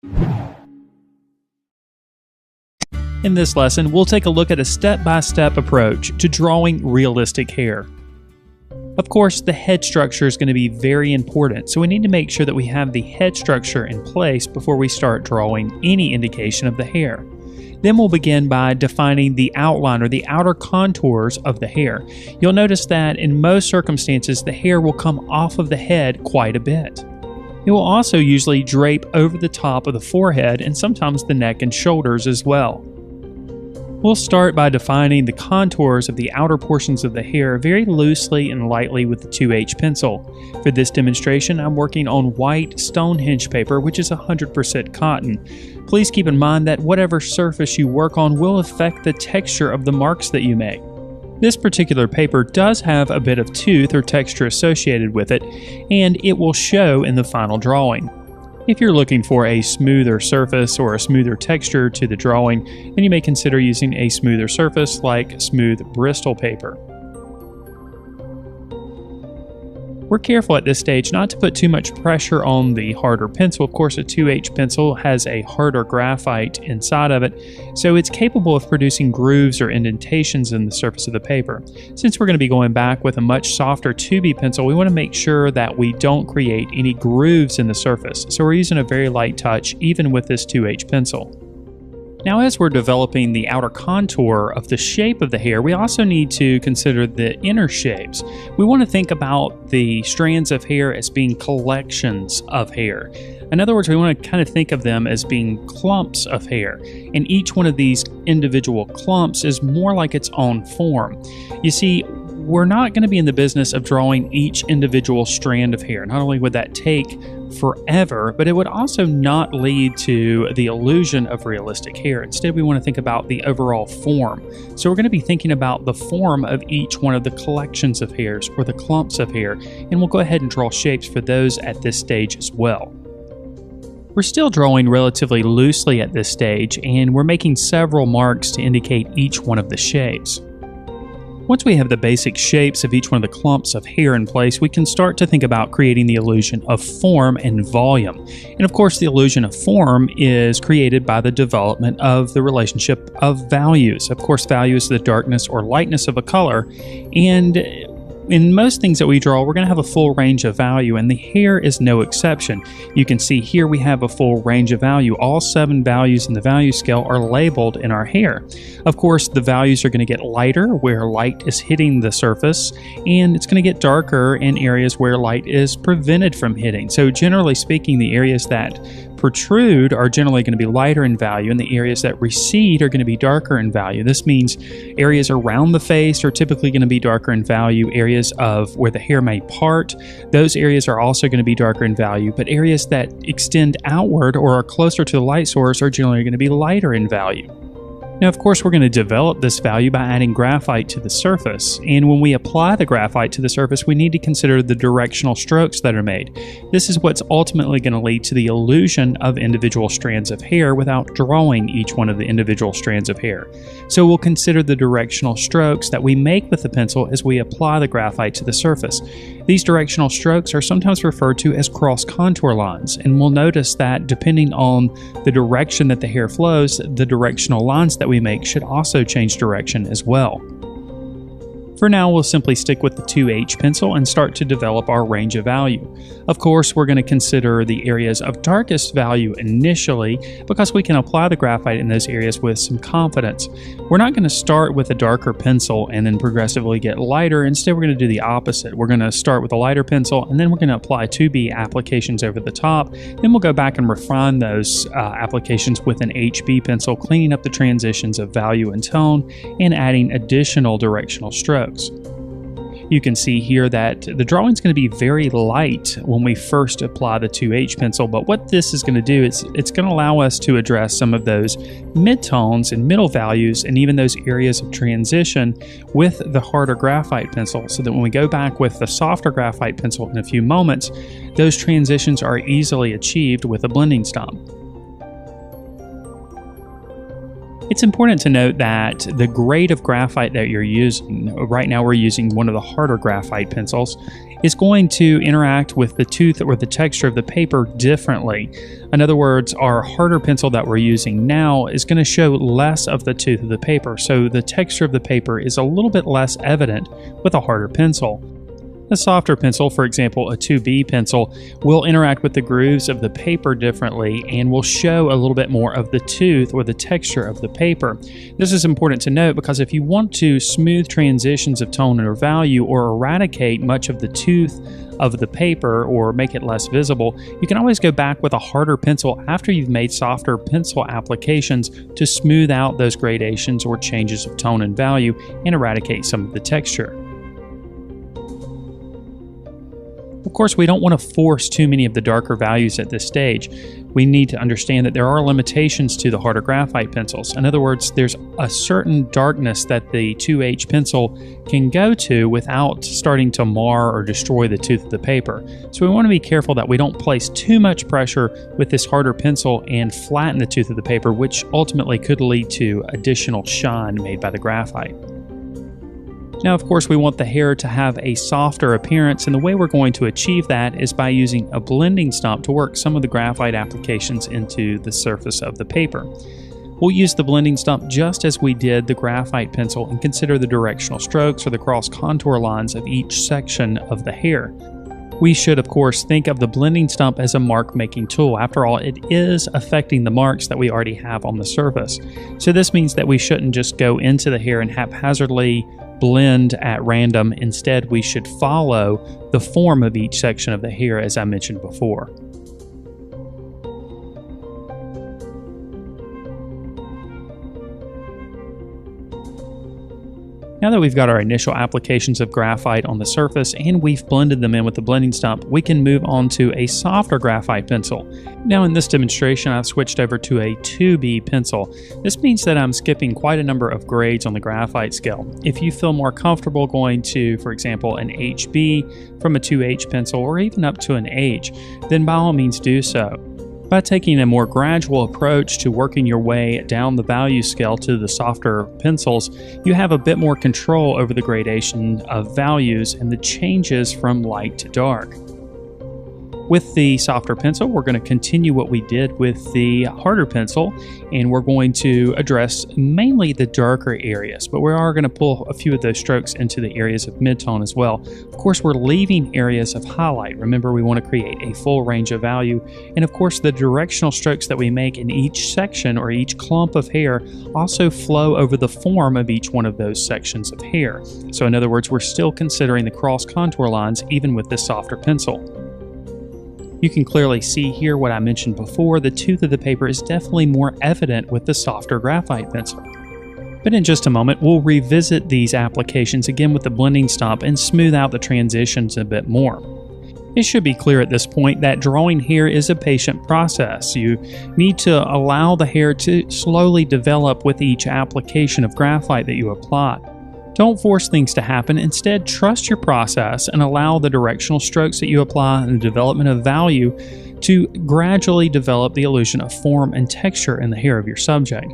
In this lesson, we'll take a look at a step-by-step approach to drawing realistic hair. Of course, the head structure is going to be very important, so we need to make sure that we have the head structure in place before we start drawing any indication of the hair. Then we'll begin by defining the outline or the outer contours of the hair. You'll notice that in most circumstances, the hair will come off of the head quite a bit. It will also usually drape over the top of the forehead and sometimes the neck and shoulders as well. We'll start by defining the contours of the outer portions of the hair very loosely and lightly with the 2H pencil. For this demonstration, I'm working on white Stonehenge paper, which is 100% cotton. Please keep in mind that whatever surface you work on will affect the texture of the marks that you make. This particular paper does have a bit of tooth or texture associated with it, and it will show in the final drawing. If you're looking for a smoother surface or a smoother texture to the drawing, then you may consider using a smoother surface like smooth Bristol paper. We're careful at this stage not to put too much pressure on the harder pencil. Of course, a 2H pencil has a harder graphite inside of it, so it's capable of producing grooves or indentations in the surface of the paper. Since we're going to be going back with a much softer 2B pencil, we want to make sure that we don't create any grooves in the surface, so we're using a very light touch even with this 2H pencil. Now, as we're developing the outer contour of the shape of the hair, we also need to consider the inner shapes. We want to think about the strands of hair as being collections of hair. In other words, we want to kind of think of them as being clumps of hair, and each one of these individual clumps is more like its own form. You see, we're not going to be in the business of drawing each individual strand of hair. Not only would that take forever, but it would also not lead to the illusion of realistic hair. Instead, we want to think about the overall form. So we're going to be thinking about the form of each one of the collections of hairs or the clumps of hair, and we'll go ahead and draw shapes for those at this stage as well. We're still drawing relatively loosely at this stage, and we're making several marks to indicate each one of the shapes. Once we have the basic shapes of each one of the clumps of hair in place, we can start to think about creating the illusion of form and volume. And of course, the illusion of form is created by the development of the relationship of values. Of course, value is the darkness or lightness of a color, and in most things that we draw, we're going to have a full range of value, and the hair is no exception. You can see here we have a full range of value. All 7 values in the value scale are labeled in our hair. Of course, the values are going to get lighter where light is hitting the surface, and it's going to get darker in areas where light is prevented from hitting. So generally speaking, the areas that protrude are generally going to be lighter in value, and the areas that recede are going to be darker in value. This means areas around the face are typically going to be darker in value. Areas of where the hair may part, those areas are also going to be darker in value, but areas that extend outward or are closer to the light source are generally going to be lighter in value. Now, of course, we're going to develop this value by adding graphite to the surface, and when we apply the graphite to the surface, we need to consider the directional strokes that are made. This is what's ultimately going to lead to the illusion of individual strands of hair without drawing each one of the individual strands of hair. So we'll consider the directional strokes that we make with the pencil as we apply the graphite to the surface. These directional strokes are sometimes referred to as cross contour lines, and we'll notice that depending on the direction that the hair flows, the directional lines that we make should also change direction as well. For now, we'll simply stick with the 2H pencil and start to develop our range of value. Of course, we're going to consider the areas of darkest value initially because we can apply the graphite in those areas with some confidence. We're not going to start with a darker pencil and then progressively get lighter. Instead, we're going to do the opposite. We're going to start with a lighter pencil, and then we're going to apply 2B applications over the top. Then we'll go back and refine those applications with an HB pencil, cleaning up the transitions of value and tone and adding additional directional strokes. You can see here that the drawing is going to be very light when we first apply the 2H pencil, but what this is going to do is it's going to allow us to address some of those midtones and middle values and even those areas of transition with the harder graphite pencil, so that when we go back with the softer graphite pencil in a few moments, those transitions are easily achieved with a blending stop. It's important to note that the grade of graphite that you're using, right now we're using one of the harder graphite pencils, is going to interact with the tooth or the texture of the paper differently. In other words, our harder pencil that we're using now is going to show less of the tooth of the paper, so the texture of the paper is a little bit less evident with a harder pencil. A softer pencil, for example a 2B pencil, will interact with the grooves of the paper differently and will show a little bit more of the tooth or the texture of the paper. This is important to note because if you want to smooth transitions of tone or value or eradicate much of the tooth of the paper or make it less visible, you can always go back with a harder pencil after you've made softer pencil applications to smooth out those gradations or changes of tone and value and eradicate some of the texture. Of course, we don't want to force too many of the darker values at this stage. We need to understand that there are limitations to the harder graphite pencils. In other words, there's a certain darkness that the 2H pencil can go to without starting to mar or destroy the tooth of the paper. So we want to be careful that we don't place too much pressure with this harder pencil and flatten the tooth of the paper, which ultimately could lead to additional shine made by the graphite. Now, of course, we want the hair to have a softer appearance, and the way we're going to achieve that is by using a blending stump to work some of the graphite applications into the surface of the paper. We'll use the blending stump just as we did the graphite pencil and consider the directional strokes or the cross contour lines of each section of the hair. We should, of course, think of the blending stump as a mark-making tool. After all, it is affecting the marks that we already have on the surface. So this means that we shouldn't just go into the hair and haphazardly blend at random. Instead, we should follow the form of each section of the hair, as I mentioned before. Now that we've got our initial applications of graphite on the surface and we've blended them in with the blending stump, we can move on to a softer graphite pencil. Now in this demonstration, I've switched over to a 2B pencil. This means that I'm skipping quite a number of grades on the graphite scale. If you feel more comfortable going to, for example, an HB from a 2H pencil or even up to an H, then by all means do so. By taking a more gradual approach to working your way down the value scale to the softer pencils, you have a bit more control over the gradation of values and the changes from light to dark. With the softer pencil, we're going to continue what we did with the harder pencil, and we're going to address mainly the darker areas, but we are going to pull a few of those strokes into the areas of midtone as well. Of course, we're leaving areas of highlight. Remember, we want to create a full range of value, and of course, the directional strokes that we make in each section or each clump of hair also flow over the form of each one of those sections of hair. So in other words, we're still considering the cross contour lines even with this softer pencil. You can clearly see here what I mentioned before. The tooth of the paper is definitely more evident with the softer graphite pencil. But in just a moment, we'll revisit these applications again with the blending stump and smooth out the transitions a bit more. It should be clear at this point that drawing hair is a patient process. You need to allow the hair to slowly develop with each application of graphite that you apply. Don't force things to happen. Instead, trust your process and allow the directional strokes that you apply and the development of value to gradually develop the illusion of form and texture in the hair of your subject.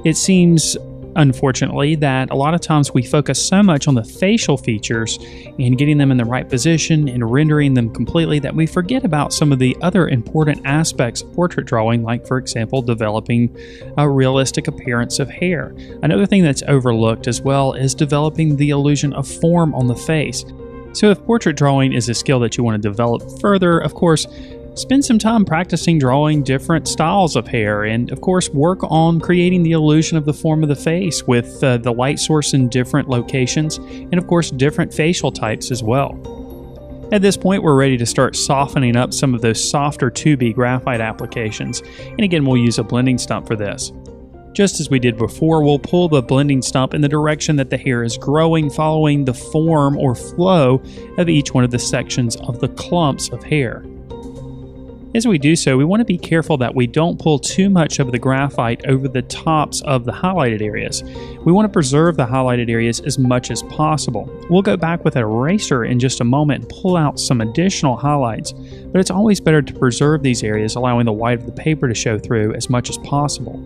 It seems, unfortunately, that a lot of times we focus so much on the facial features and getting them in the right position and rendering them completely that we forget about some of the other important aspects of portrait drawing, like, for example, developing a realistic appearance of hair. Another thing that's overlooked as well is developing the illusion of form on the face. So if portrait drawing is a skill that you want to develop further, of course, spend some time practicing drawing different styles of hair and, of course, work on creating the illusion of the form of the face with the light source in different locations and, of course, different facial types as well. At this point, we're ready to start softening up some of those softer 2B graphite applications. And again, we'll use a blending stump for this. Just as we did before, we'll pull the blending stump in the direction that the hair is growing, following the form or flow of each one of the sections of the clumps of hair. As we do so, we want to be careful that we don't pull too much of the graphite over the tops of the highlighted areas. We want to preserve the highlighted areas as much as possible. We'll go back with an eraser in just a moment and pull out some additional highlights, but it's always better to preserve these areas, allowing the white of the paper to show through as much as possible.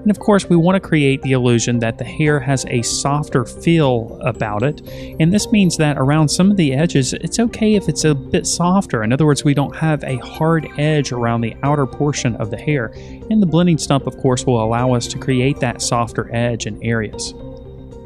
And of course, we want to create the illusion that the hair has a softer feel about it. And this means that around some of the edges, it's okay if it's a bit softer. In other words, we don't have a hard edge around the outer portion of the hair. And the blending stump, of course, will allow us to create that softer edge in areas.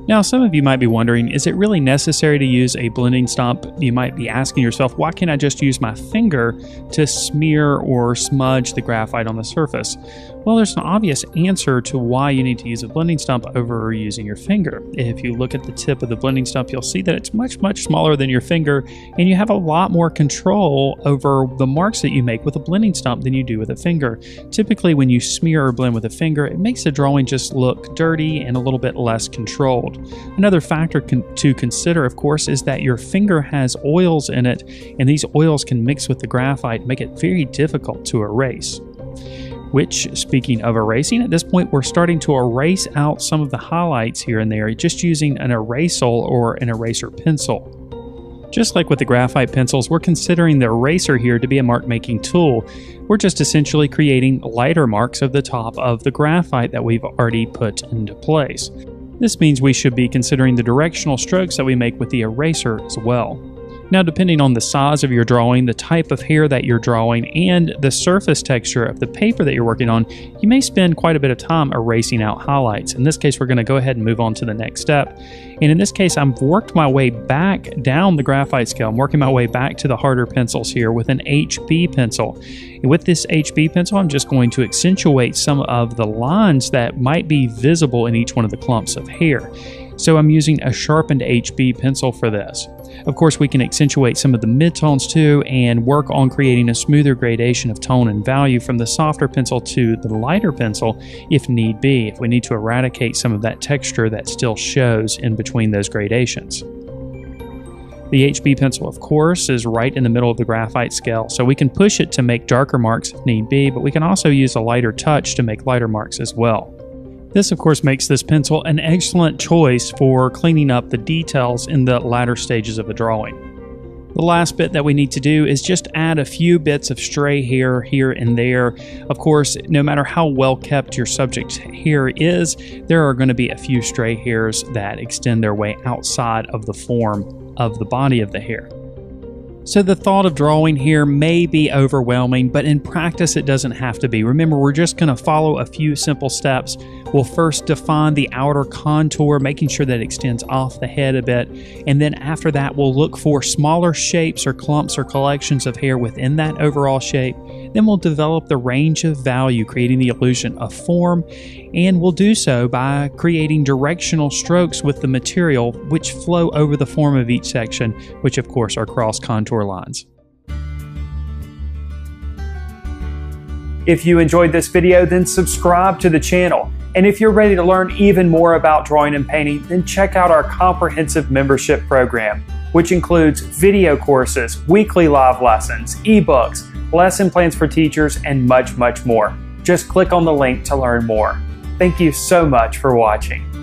Now, some of you might be wondering, is it really necessary to use a blending stump? You might be asking yourself, why can't I just use my finger to smear or smudge the graphite on the surface? Well, there's an obvious answer to why you need to use a blending stump over using your finger. If you look at the tip of the blending stump, you'll see that it's much smaller than your finger, and you have a lot more control over the marks that you make with a blending stump than you do with a finger. Typically, when you smear or blend with a finger, it makes the drawing just look dirty and a little bit less controlled. Another factor to consider, of course, is that your finger has oils in it, and these oils can mix with the graphite and make it very difficult to erase. Which, speaking of erasing, at this point we're starting to erase out some of the highlights here and there just using an erasal or an eraser pencil. Just like with the graphite pencils, we're considering the eraser here to be a mark-making tool. We're just essentially creating lighter marks of the top of the graphite that we've already put into place. This means we should be considering the directional strokes that we make with the eraser as well. Now, depending on the size of your drawing, the type of hair that you're drawing, and the surface texture of the paper that you're working on, you may spend quite a bit of time erasing out highlights. In this case, we're going to go ahead and move on to the next step. And in this case, I've worked my way back down the graphite scale. I'm working my way back to the harder pencils here with an HB pencil. And with this HB pencil, I'm just going to accentuate some of the lines that might be visible in each one of the clumps of hair. So I'm using a sharpened HB pencil for this. Of course, we can accentuate some of the midtones too and work on creating a smoother gradation of tone and value from the softer pencil to the lighter pencil if need be, if we need to eradicate some of that texture that still shows in between those gradations. The HB pencil, of course, is right in the middle of the graphite scale, so we can push it to make darker marks if need be, but we can also use a lighter touch to make lighter marks as well. This, of course, makes this pencil an excellent choice for cleaning up the details in the latter stages of a drawing. The last bit that we need to do is just add a few bits of stray hair here and there. Of course, no matter how well kept your subject's hair is, there are going to be a few stray hairs that extend their way outside of the form of the body of the hair. So the thought of drawing here may be overwhelming, but in practice it doesn't have to be. Remember, we're just going to follow a few simple steps. We'll first define the outer contour, making sure that it extends off the head a bit, and then after that we'll look for smaller shapes or clumps or collections of hair within that overall shape. Then we'll develop the range of value, creating the illusion of form, and we'll do so by creating directional strokes with the material which flow over the form of each section, which of course are cross contour lines. If you enjoyed this video, then subscribe to the channel. And if you're ready to learn even more about drawing and painting, then check out our comprehensive membership program, which includes video courses, weekly live lessons, ebooks, lesson plans for teachers, and much more. Just click on the link to learn more. Thank you so much for watching.